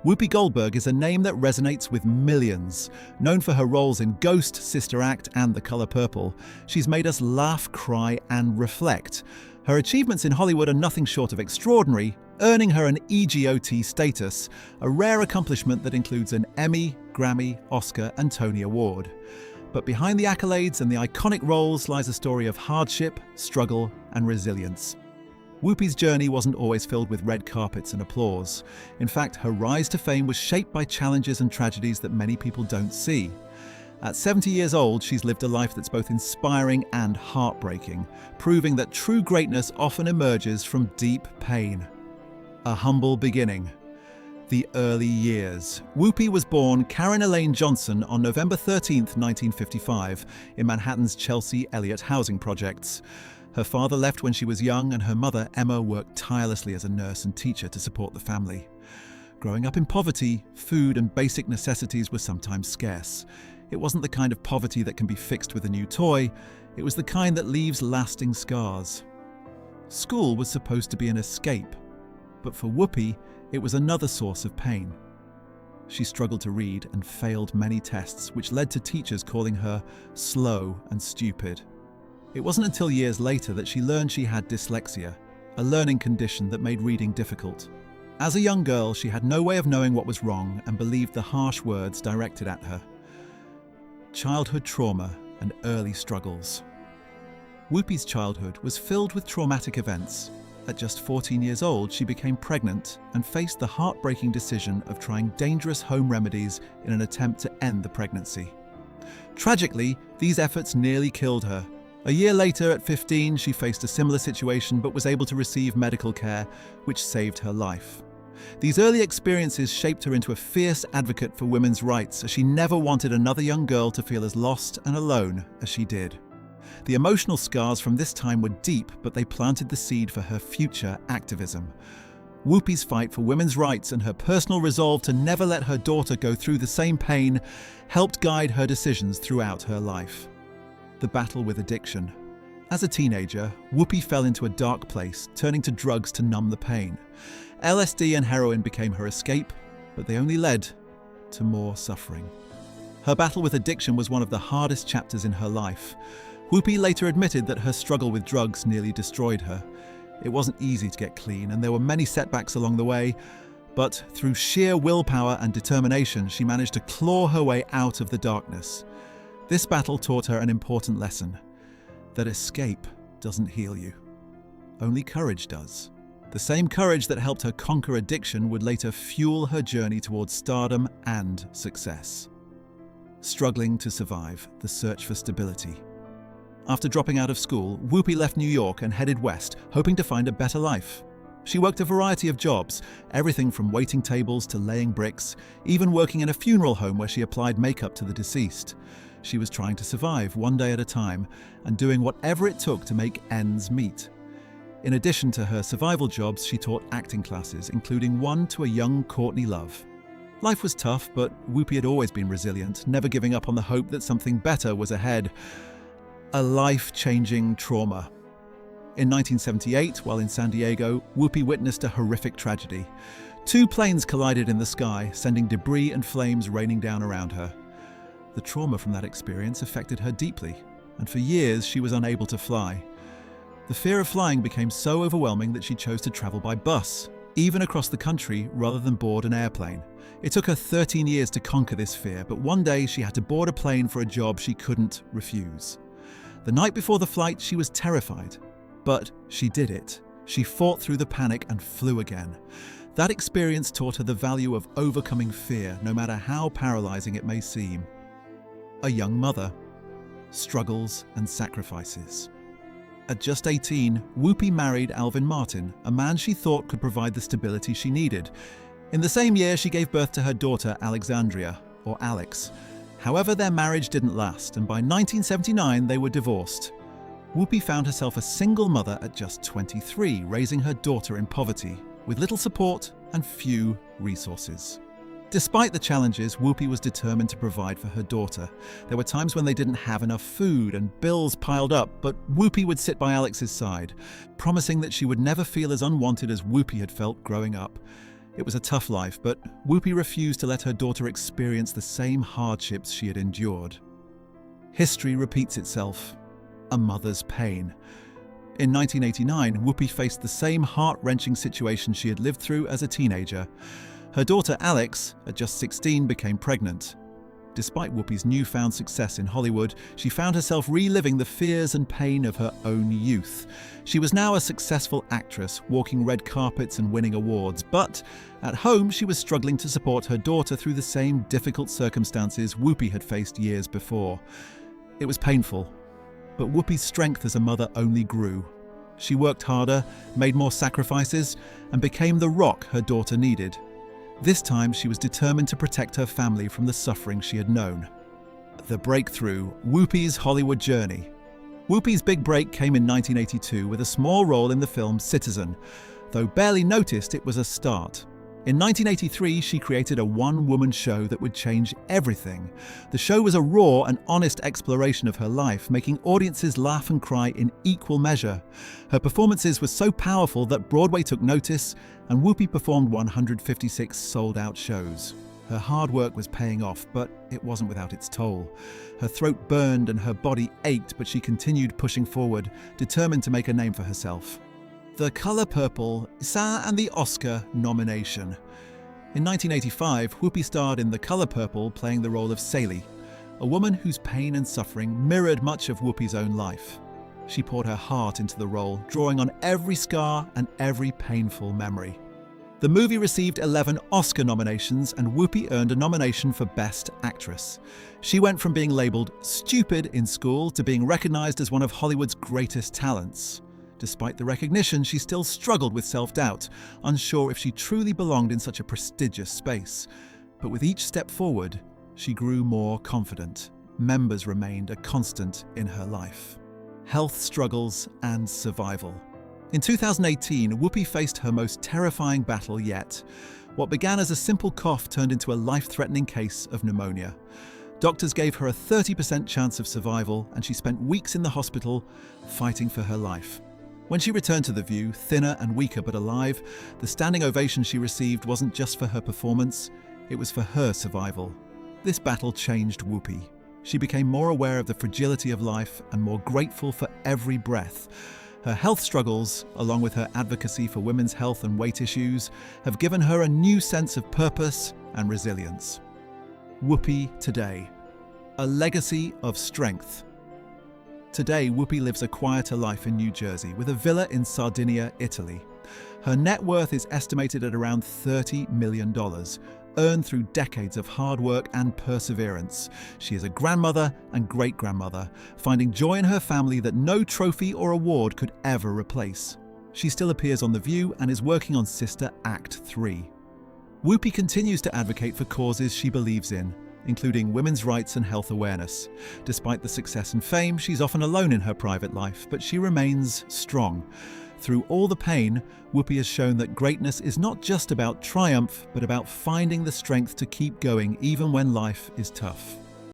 Whoopi Goldberg is a name that resonates with millions. Known for her roles in Ghost, Sister Act, and The Color Purple, she's made us laugh, cry, and reflect. Her achievements in Hollywood are nothing short of extraordinary, earning her an EGOT status, a rare accomplishment that includes an Emmy, Grammy, Oscar, and Tony Award. But behind the accolades and the iconic roles lies a story of hardship, struggle, and resilience. Whoopi's journey wasn't always filled with red carpets and applause. In fact, her rise to fame was shaped by challenges and tragedies that many people don't see. At 70 years old, she's lived a life that's both inspiring and heartbreaking, proving that true greatness often emerges from deep pain. A humble beginning. The early years. Whoopi was born Karen Elaine Johnson on November 13, 1955, in Manhattan's Chelsea Elliott housing projects. Her father left when she was young, and her mother, Emma, worked tirelessly as a nurse and teacher to support the family. Growing up in poverty, food and basic necessities were sometimes scarce. It wasn't the kind of poverty that can be fixed with a new toy, it was the kind that leaves lasting scars. School was supposed to be an escape, but for Whoopi, it was another source of pain. She struggled to read and failed many tests, which led to teachers calling her slow and stupid. It wasn't until years later that she learned she had dyslexia, a learning condition that made reading difficult. As a young girl, she had no way of knowing what was wrong and believed the harsh words directed at her. Childhood trauma and early struggles. Whoopi's childhood was filled with traumatic events. At just 14 years old, she became pregnant and faced the heartbreaking decision of trying dangerous home remedies in an attempt to end the pregnancy. Tragically, these efforts nearly killed her. A year later, at 15, she faced a similar situation but was able to receive medical care, which saved her life. These early experiences shaped her into a fierce advocate for women's rights, as she never wanted another young girl to feel as lost and alone as she did. The emotional scars from this time were deep, but they planted the seed for her future activism. Whoopi's fight for women's rights and her personal resolve to never let her daughter go through the same pain helped guide her decisions throughout her life. The battle with addiction. As a teenager, Whoopi fell into a dark place, turning to drugs to numb the pain. LSD and heroin became her escape, but they only led to more suffering. Her battle with addiction was one of the hardest chapters in her life. Whoopi later admitted that her struggle with drugs nearly destroyed her. It wasn't easy to get clean, and there were many setbacks along the way, but through sheer willpower and determination, she managed to claw her way out of the darkness. This battle taught her an important lesson, that escape doesn't heal you. Only courage does. The same courage that helped her conquer addiction would later fuel her journey towards stardom and success. Struggling to survive, the search for stability. After dropping out of school, Whoopi left New York and headed west, hoping to find a better life. She worked a variety of jobs, everything from waiting tables to laying bricks, even working in a funeral home where she applied makeup to the deceased. She was trying to survive one day at a time and doing whatever it took to make ends meet. In addition to her survival jobs, she taught acting classes, including one to a young Courtney Love. Life was tough, but Whoopi had always been resilient, never giving up on the hope that something better was ahead. A life-changing trauma. In 1978, while in San Diego, Whoopi witnessed a horrific tragedy. 2 planes collided in the sky, sending debris and flames raining down around her. The trauma from that experience affected her deeply, and for years she was unable to fly. The fear of flying became so overwhelming that she chose to travel by bus, even across the country, rather than board an airplane. It took her 13 years to conquer this fear, but one day she had to board a plane for a job she couldn't refuse. The night before the flight, she was terrified, but she did it. She fought through the panic and flew again. That experience taught her the value of overcoming fear, no matter how paralyzing it may seem. A young mother. Struggles and sacrifices. At just 18, Whoopi married Alvin Martin, a man she thought could provide the stability she needed. In the same year, she gave birth to her daughter Alexandria, or Alex. However, their marriage didn't last, and by 1979 they were divorced. Whoopi found herself a single mother at just 23, raising her daughter in poverty, with little support and few resources. Despite the challenges, Whoopi was determined to provide for her daughter. There were times when they didn't have enough food and bills piled up, but Whoopi would sit by Alex's side, promising that she would never feel as unwanted as Whoopi had felt growing up. It was a tough life, but Whoopi refused to let her daughter experience the same hardships she had endured. History repeats itself. A mother's pain. In 1989, Whoopi faced the same heart-wrenching situation she had lived through as a teenager. Her daughter Alex, at just 16, became pregnant. Despite Whoopi's newfound success in Hollywood, she found herself reliving the fears and pain of her own youth. She was now a successful actress, walking red carpets and winning awards, but at home she was struggling to support her daughter through the same difficult circumstances Whoopi had faced years before. It was painful, but Whoopi's strength as a mother only grew. She worked harder, made more sacrifices, and became the rock her daughter needed. This time, she was determined to protect her family from the suffering she had known. The breakthrough, Whoopi's Hollywood journey. Whoopi's big break came in 1982 with a small role in the film Citizen, though barely noticed it was a start. In 1983, she created a one-woman show that would change everything. The show was a raw and honest exploration of her life, making audiences laugh and cry in equal measure. Her performances were so powerful that Broadway took notice, and Whoopi performed 156 sold-out shows. Her hard work was paying off, but it wasn't without its toll. Her throat burned and her body ached, but she continued pushing forward, determined to make a name for herself. The Color Purple and the Oscar nomination. In 1985, Whoopi starred in The Color Purple, playing the role of Sally, a woman whose pain and suffering mirrored much of Whoopi's own life. She poured her heart into the role, drawing on every scar and every painful memory. The movie received 11 Oscar nominations, and Whoopi earned a nomination for Best Actress. She went from being labeled stupid in school to being recognized as one of Hollywood's greatest talents. Despite the recognition, she still struggled with self-doubt, unsure if she truly belonged in such a prestigious space. But with each step forward, she grew more confident. Members remained a constant in her life. Health struggles and survival. In 2018, Whoopi faced her most terrifying battle yet. What began as a simple cough turned into a life-threatening case of pneumonia. Doctors gave her a 30% chance of survival, and she spent weeks in the hospital fighting for her life. When she returned to The View, thinner and weaker but alive, the standing ovation she received wasn't just for her performance, it was for her survival. This battle changed Whoopi. She became more aware of the fragility of life and more grateful for every breath. Her health struggles, along with her advocacy for women's health and weight issues, have given her a new sense of purpose and resilience. Whoopi today. A legacy of strength. Today, Whoopi lives a quieter life in New Jersey with a villa in Sardinia, Italy. Her net worth is estimated at around $30 million, earned through decades of hard work and perseverance. She is a grandmother and great-grandmother, finding joy in her family that no trophy or award could ever replace. She still appears on The View and is working on Sister Act 3. Whoopi continues to advocate for causes she believes in, including women's rights and health awareness. Despite the success and fame, she's often alone in her private life, but she remains strong. Through all the pain, Whoopi has shown that greatness is not just about triumph, but about finding the strength to keep going even when life is tough.